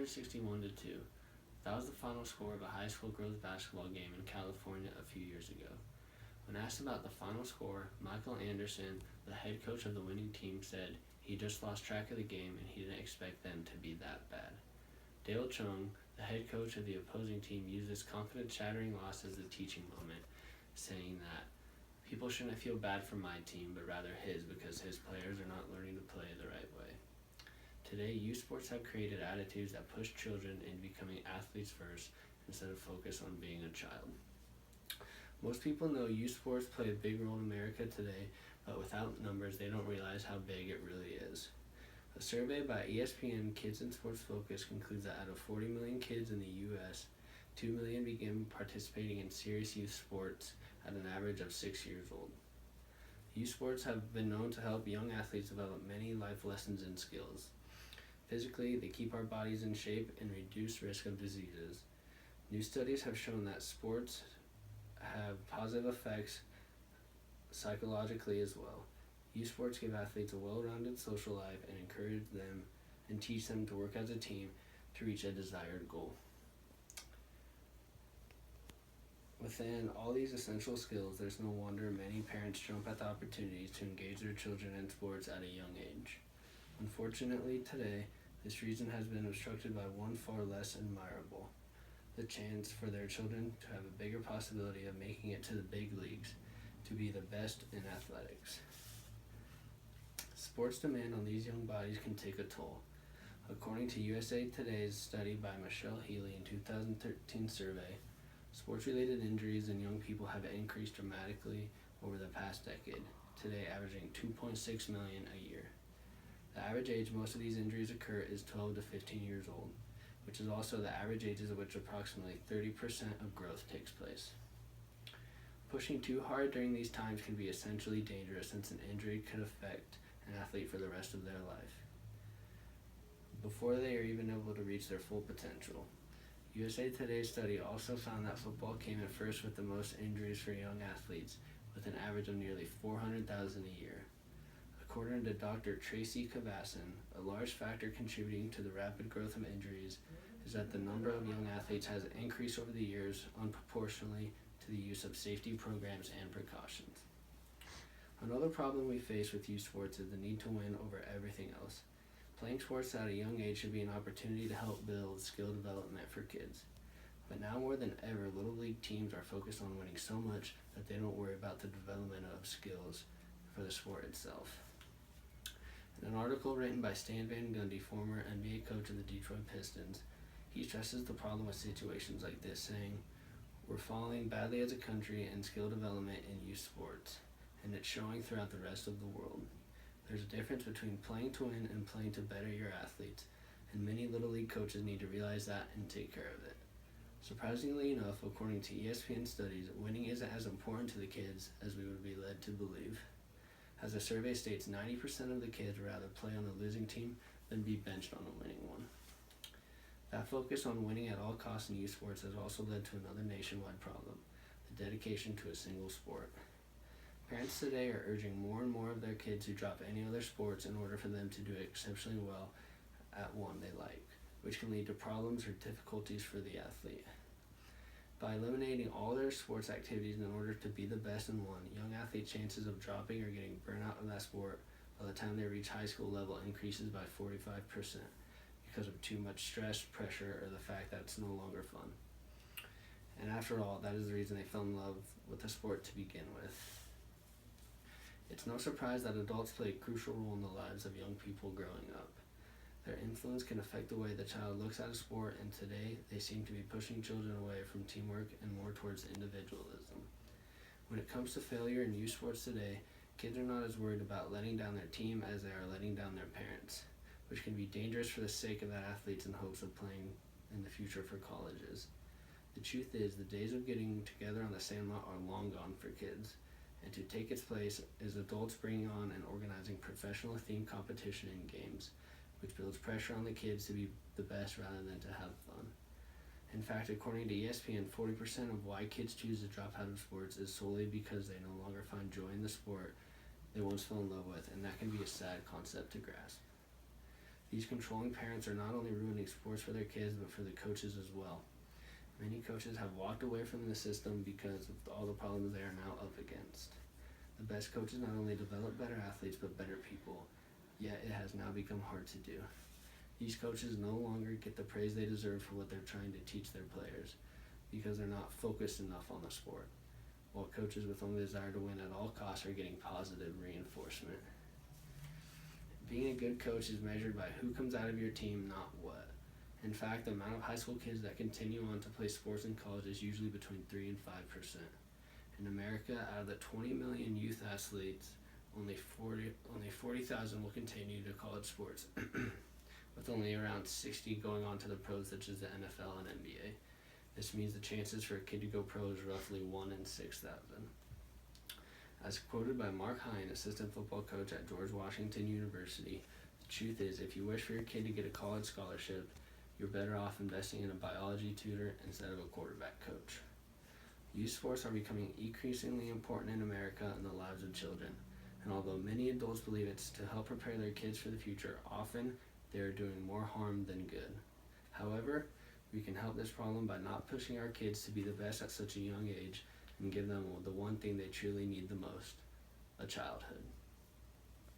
161-2. That was the final score of a high school girls basketball game in California a few years ago. When asked about the final score, Michael Anderson, the head coach of the winning team, said he just lost track of the game and he didn't expect them to be that bad. Dale Chung, the head coach of the opposing team, used this confidence-shattering loss as a teaching moment, saying that people shouldn't feel bad for my team, but rather his, because his players are not learning to play the right way. Today, youth sports have created attitudes that push children into becoming athletes first instead of focus on being a child. Most people know youth sports play a big role in America today, but without numbers, they don't realize how big it really is. A survey by ESPN Kids in Sports Focus concludes that out of 40 million kids in the U.S., 2 million begin participating in serious youth sports at an average of 6 years old. Youth sports have been known to help young athletes develop many life lessons and skills. Physically, they keep our bodies in shape and reduce risk of diseases. New studies have shown that sports have positive effects psychologically as well. Youth sports give athletes a well-rounded social life and encourage them and teach them to work as a team to reach a desired goal. Within all these essential skills, there's no wonder many parents jump at the opportunities to engage their children in sports at a young age. Unfortunately, today, this reason has been obstructed by one far less admirable: the chance for their children to have a bigger possibility of making it to the big leagues, to be the best in athletics. Sports demand on these young bodies can take a toll. According to USA Today's study by Michelle Healy in 2013 survey, sports-related injuries in young people have increased dramatically over the past decade, today averaging 2.6 million a year. The average age most of these injuries occur is 12 to 15 years old, which is also the average ages at which approximately 30% of growth takes place. Pushing too hard during these times can be essentially dangerous, since an injury could affect an athlete for the rest of their life, before they are even able to reach their full potential. USA Today's study also found that football came in first with the most injuries for young athletes, with an average of nearly 400,000 a year. According to Dr. Tracy Kavassen, a large factor contributing to the rapid growth of injuries is that the number of young athletes has increased over the years unproportionally to the use of safety programs and precautions. Another problem we face with youth sports is the need to win over everything else. Playing sports at a young age should be an opportunity to help build skill development for kids. But now more than ever, Little League teams are focused on winning so much that they don't worry about the development of skills for the sport itself. In an article written by Stan Van Gundy, former NBA coach of the Detroit Pistons, he stresses the problem with situations like this, saying, "We're falling badly as a country in skill development in youth sports, and it's showing throughout the rest of the world. There's a difference between playing to win and playing to better your athletes, and many Little League coaches need to realize that and take care of it." Surprisingly enough, according to ESPN studies, winning isn't as important to the kids as we would be led to believe. As the survey states, 90% of the kids would rather play on the losing team than be benched on a winning one. That focus on winning at all costs in youth sports has also led to another nationwide problem: the dedication to a single sport. Parents today are urging more and more of their kids to drop any other sports in order for them to do exceptionally well at one they like, which can lead to problems or difficulties for the athlete. By eliminating all their sports activities in order to be the best in one, young athletes' chances of dropping or getting burnt out of that sport by the time they reach high school level increases by 45% because of too much stress, pressure, or the fact that it's no longer fun. And after all, that is the reason they fell in love with the sport to begin with. It's no surprise that adults play a crucial role in the lives of young people growing up. Their influence can affect the way the child looks at a sport, and today they seem to be pushing children away from teamwork and more towards individualism. When it comes to failure in youth sports today, kids are not as worried about letting down their team as they are letting down their parents, which can be dangerous for the sake of the athletes in hopes of playing in the future for colleges. The truth is, the days of getting together on the sandlot are long gone for kids, and to take its place is adults bringing on and organizing professional themed competition and games, which builds pressure on the kids to be the best rather than to have fun. In fact, according to ESPN, 40% of why kids choose to drop out of sports is solely because they no longer find joy in the sport they once fell in love with, and that can be a sad concept to grasp. These controlling parents are not only ruining sports for their kids, but for the coaches as well. Many coaches have walked away from the system because of all the problems they are now up against. The best coaches not only develop better athletes, but better people, yet it has now become hard to do. These coaches no longer get the praise they deserve for what they're trying to teach their players, because they're not focused enough on the sport, while coaches with only desire to win at all costs are getting positive reinforcement. Being a good coach is measured by who comes out of your team, not what. In fact, the amount of high school kids that continue on to play sports in college is usually between 3 and 5%. In America, out of the 20 million youth athletes, only 40,000 will continue to college sports, with only around 60 going on to the pros such as the NFL and NBA. This means the chances for a kid to go pro is roughly 1 in 6,000. As quoted by Mark Hine, assistant football coach at George Washington University, the truth is, if you wish for your kid to get a college scholarship, you're better off investing in a biology tutor instead of a quarterback coach. Youth sports are becoming increasingly important in America in the lives of children, and although many adults believe it's to help prepare their kids for the future, often they are doing more harm than good. However, we can help this problem by not pushing our kids to be the best at such a young age and give them the one thing they truly need the most, a childhood.